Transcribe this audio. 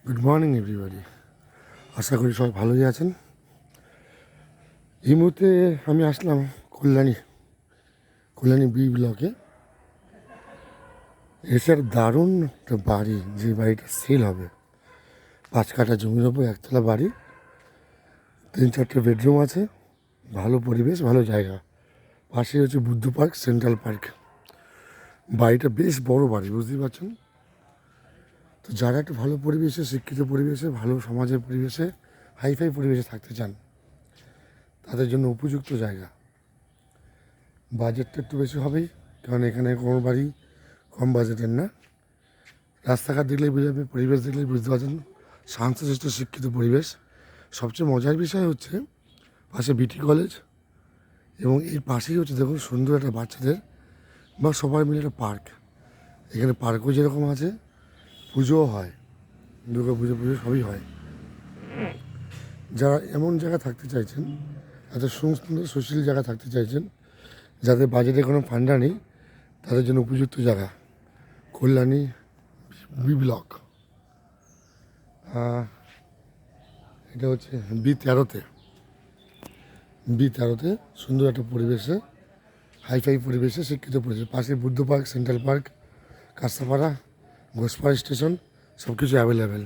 Good morning everybody. আশা করি সবাই ভালোই আছেন। এই মুহূর্তে আমি আসলাম কল্যাণী বি ব্লকে। এসে দারুণ একটা বাড়ি, যে বাড়িটা সেল হবে। 5 কাঠা জমির ওপর একতলা বাড়ি, 3-4টে বেডরুম আছে, ভালো পরিবেশ, ভালো জায়গা। পাশে হচ্ছে বুদ্ধ পার্ক, সেন্ট্রাল পার্ক। বাড়িটা বেশ বড় বাড়ি, বুঝতেই পারছেন। তো যারা একটু ভালো পরিবেশে, শিক্ষিত পরিবেশে, ভালো সমাজের পরিবেশে, হাইফাই পরিবেশে থাকতে চান, তাদের জন্য উপযুক্ত জায়গা। বাজেটটা একটু বেশি হবেই, কারণ এখানে কোনো বাড়ি কম বাজেটের না। রাস্তাঘাট দেখলেই বোঝা যাবে, পরিবেশ দেখলেই বুঝতে পারছেন, শান্তশিষ্ট শিক্ষিত পরিবেশ। সবচেয়ে মজার বিষয় হচ্ছে পাশে বিটি কলেজ, এবং এর পাশেই হচ্ছে দেখুন সুন্দর একটা বাচ্চাদের বা সবাই মিলে একটা পার্ক। এখানে পার্কও যেরকম আছে, পুজোও হয়, দুর্গা পুজো সবই হয়। যারা এমন জায়গা থাকতে চাইছেন, এত সুন্দর সুশীল জায়গা থাকতে চাইছেন, যাদের বাজেটে কোনো ফান্ডা নেই, তাদের জন্য উপযুক্ত জায়গা কল্যাণী বি ব্লক। এটা হচ্ছে বি13তে সুন্দর একটা পরিবেশে, হাইফাই পরিবেশে, শিক্ষিত পরিবেশে, পাশে Buddha park, central park, Kansapara, Ghoshpara station, সব কিছু অ্যাভেলেবেল।